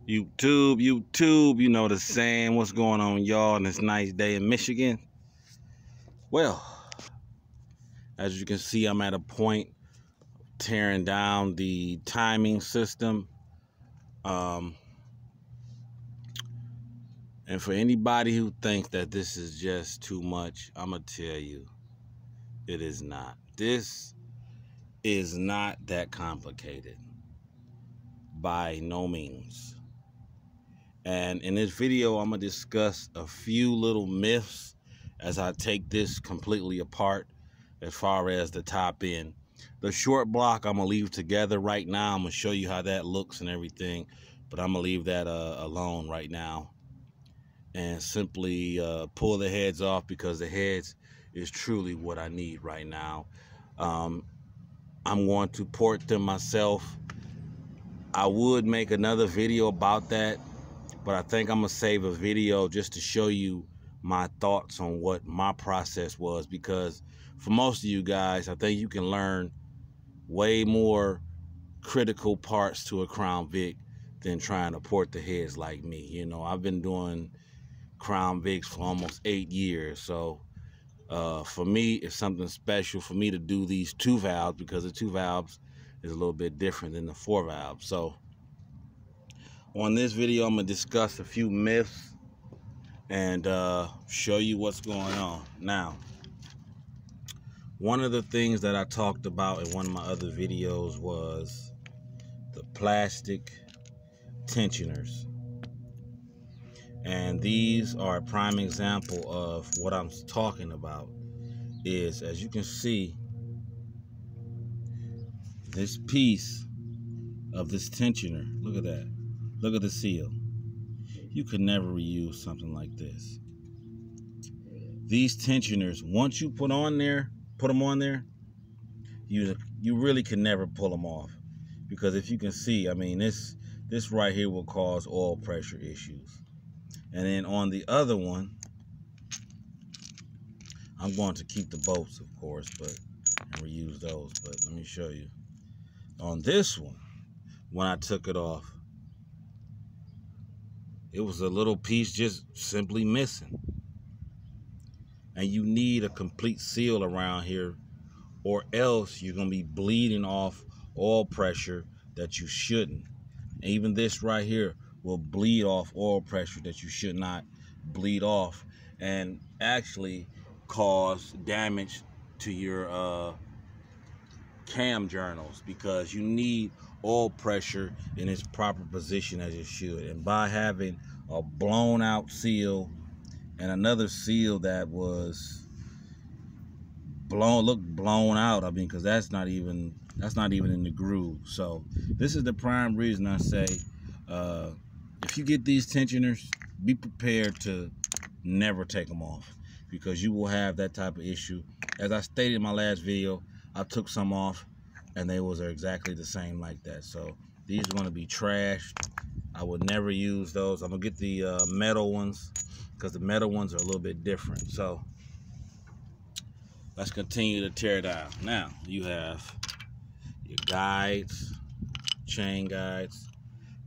YouTube, you know the saying. What's going on, y'all, on this nice day in Michigan? Well, as you can see, I'm at a point tearing down the timing system. And for anybody who thinks that this is just too much, I'm going to tell you, it is not. This is not that complicated. By no means. And in this video, I'm going to discuss a few little myths as I take this completely apart as far as the top end. The short block I'm going to leave together right now. I'm going to show you how that looks and everything, but I'm going to leave that alone right now and simply pull the heads off because the heads is truly what I need right now. I'm going to port them myself. I would make another video about that, but I think I'm going to save a video just to show you my thoughts on what my process was, because for most of you guys, I think you can learn way more critical parts to a Crown Vic than trying to port the heads like me. You know, I've been doing Crown Vics for almost 8 years, so for me, it's something special for me to do these 2 valves, because the 2 valves is a little bit different than the 4 valves. So on this video, I'm going to discuss a few myths and show you what's going on. Now, one of the things that I talked about in one of my other videos was the plastic tensioners. And these are a prime example of what I'm talking about. Is, as you can see, this piece of this tensioner, look at that. Look at the seal. You could never reuse something like this. These tensioners, once you put them on there, you really can never pull them off, because if you can see, I mean, this right here will cause oil pressure issues. And then on the other one, I'm going to keep the bolts, of course, and reuse those. But let me show you. On this one, when I took it off, it was a little piece just simply missing. And you need a complete seal around here, or else you're going to be bleeding off oil pressure that you shouldn't. And even this right here will bleed off oil pressure that you should not bleed off, and actually cause damage to your cam journals, because you need oil pressure in its proper position as it should. And by having a blown out seal and another seal that was blown out, I mean, because that's not even in the groove. So this is the prime reason I say, if you get these tensioners, be prepared to never take them off, because you will have that type of issue. As I stated in my last video, I took some off and they was exactly the same like that. So these are going to be trashed. I would never use those. I'm gonna get the metal ones, because the metal ones are a little bit different. So let's continue to tear down. Now you have your guides, chain guides,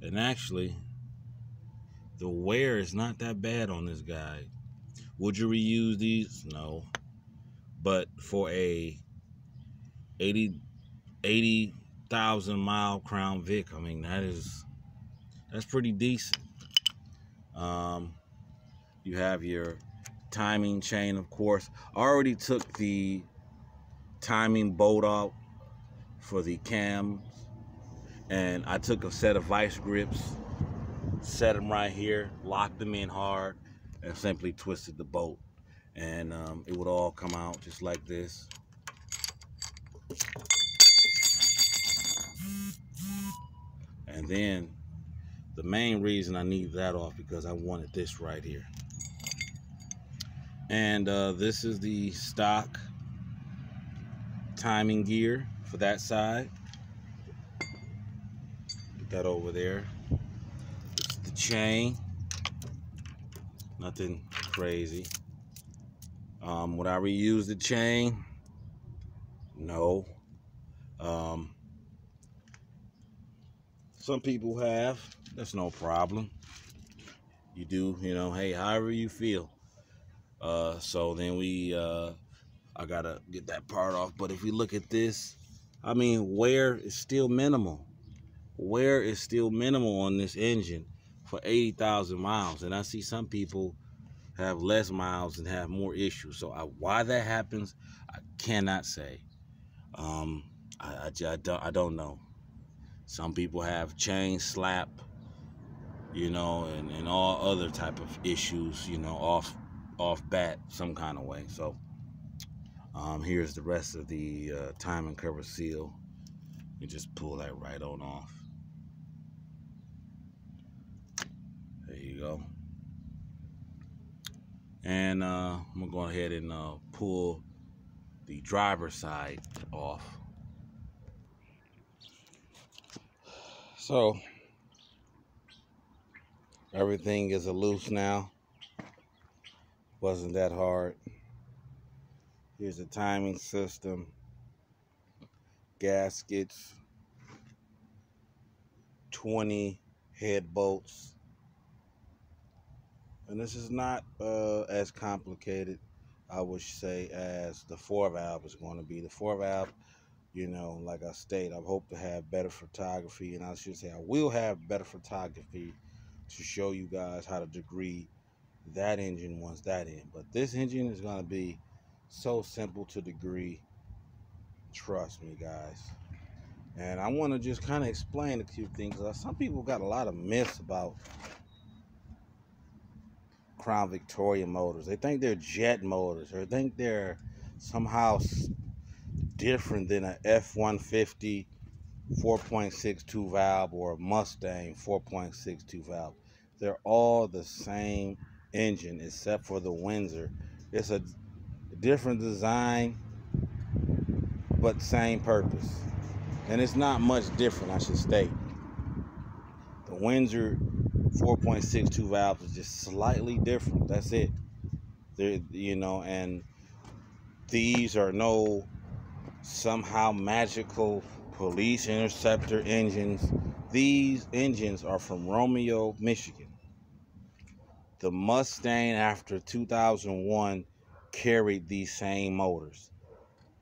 and actually the wear is not that bad on this guide. Would you reuse these? No. But for a 80,000 mile Crown Vic, I mean, that's pretty decent. You have your timing chain, of course. I already took the timing bolt out for the cams, and I took a set of vice grips, set them right here, locked them in hard, and simply twisted the bolt, and it would all come out just like this. And then the main reason I need that off, because I wanted this right here. And this is the stock timing gear for that side. Get that over there. This is the chain. Nothing crazy. Would I reuse the chain? No. Some people have. That's no problem. You do, hey, however you feel. So then I gotta get that part off. But if we look at this, I mean, wear is still minimal. Wear is still minimal on this engine for 80,000 miles. And I see some people have less miles and have more issues. So why that happens, I cannot say. I don't know. Some people have chain slap, and all other type of issues, off bat some kind of way. So here's the rest of the timing cover seal. You just pull that right on off. There you go. And I'm gonna go ahead and pull the driver's side off. So everything is loose now. Wasn't that hard. Here's the timing system, gaskets, 20 head bolts. And this is not as complicated, I would say, as the 4-valve is going to be. The 4-valve, like I stated, I hope to have better photography, and I should say I will have better photography to show you guys how to degree that engine once that in. But this engine is going to be so simple to degree. Trust me, guys. And I want to just kind of explain a few things. Some people got a lot of myths about Crown Victoria motors. They think they're jet motors, or think they're somehow different than a F-150 4.62 valve or a Mustang 4.62 valve. They're all the same engine except for the Windsor. It's a different design, but same purpose. And it's not much different, I should state. The Windsor 4.62 valve is just slightly different. That's it. They're, and these are no somehow magical police interceptor engines. These engines are from Romeo, Michigan. The Mustang after 2001 carried these same motors.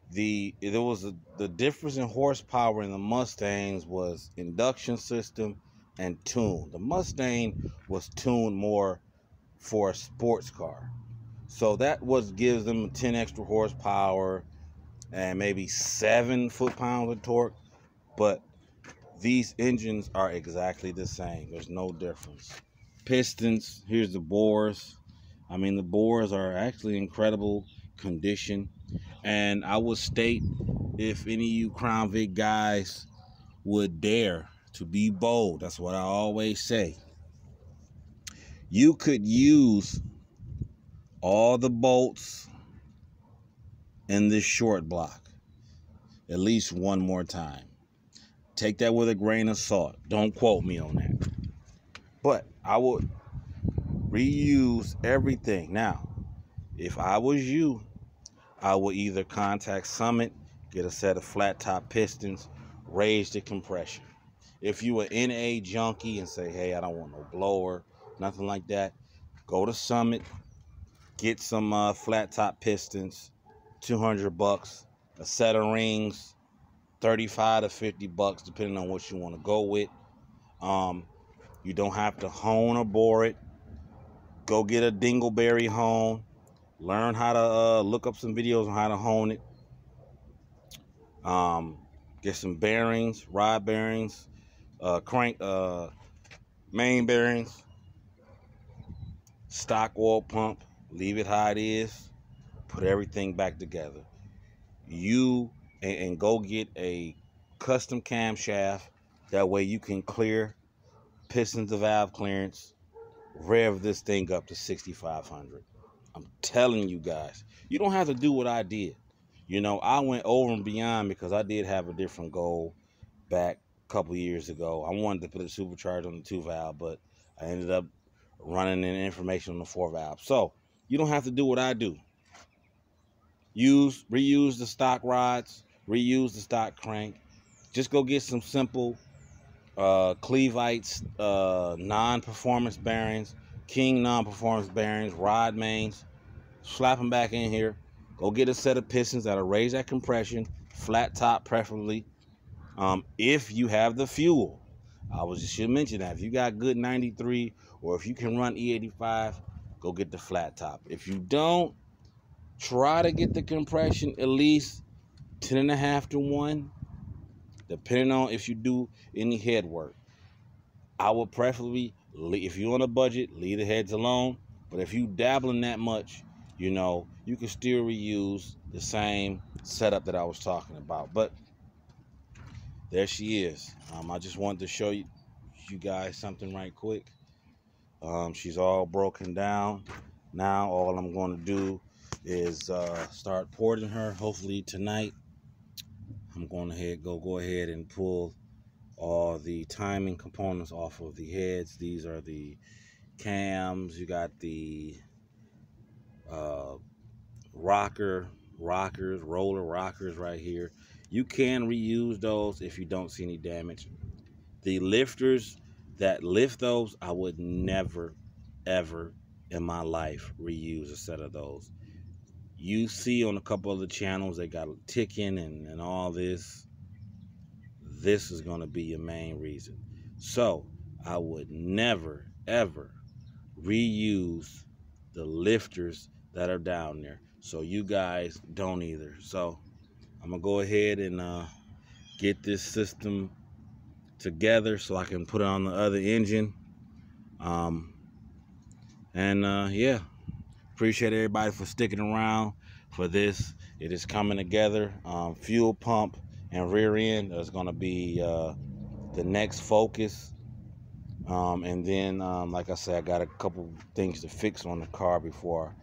The difference in horsepower in the Mustangs was induction system and tune. The Mustang was tuned more for a sports car. So that gives them 10 extra horsepower and maybe 7 foot-pounds of torque. But these engines are exactly the same. There's no difference. Pistons, here's the bores. I mean, the bores are actually incredible condition. And I would state, if any of you Crown Vic guys would dare to be bold, that's what I always say, you could use all the bolts in this short block at least one more time. Take that with a grain of salt. Don't quote me on that. But I would reuse everything. Now, if I was you, I would either contact Summit, get a set of flat top pistons, raise the compression. If you an NA junkie and say, hey, I don't want no blower, nothing like that, go to Summit, get some flat top pistons, $200, a set of rings, $35 to $50, depending on what you want to go with. You don't have to hone or bore it. Go get a dingleberry hone. Learn how to look up some videos on how to hone it. Get some bearings, rod bearings, crank, main bearings, stock oil pump. Leave it how it is. Put everything back together. And go get a custom camshaft. That way you can clear pistons to valve clearance. Rev this thing up to 6,500. I'm telling you guys, you don't have to do what I did. I went over and beyond because I did have a different goal back a couple years ago. I wanted to put a supercharger on the 2-valve, but I ended up running in information on the 4-valve. So you don't have to do what I do. Reuse the stock rods, reuse the stock crank. Just go get some simple Clevites, non-performance bearings, King non-performance bearings, rod mains. Slap them back in here. Go get a set of pistons that'll raise that compression, flat top preferably. If you have the fuel, should mention that if you got good 93 or if you can run E85, go get the flat top. If you don't, try to get the compression at least 10.5 to 1, depending on if you do any head work. I would preferably, if you're on a budget, leave the heads alone. But if you dabbling that much, you know, you can still reuse the same setup that I was talking about. But there she is. I just wanted to show you guys something right quick. She's all broken down. Now all I'm going to do is start porting her. Hopefully tonight. I'm going to go ahead and pull all the timing components off of the heads. These are the cams. You got the roller rockers right here. You can reuse those if you don't see any damage. The lifters that lift those, I would never, ever in my life reuse a set of those. You see on a couple of the channels, they got ticking and all this. This is going to be your main reason. So I would never, ever reuse the lifters that are down there. So you guys don't either. So I'm going to go ahead and get this system together so I can put it on the other engine. Yeah, appreciate everybody for sticking around for this. It is coming together. Fuel pump and rear end is going to be the next focus. And then, like I said, I got a couple things to fix on the car before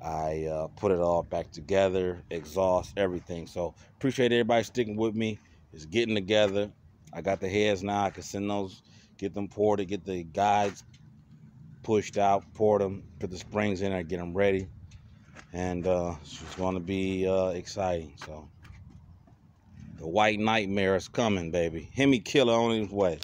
I put it all back together, exhaust, everything. So appreciate everybody sticking with me. It's getting together. I got the heads now. I can send those, get them ported, get the guides pushed out, port them, put the springs in there, get them ready. And it's going to be exciting. So the white nightmare is coming, baby. Hemi killer on his way.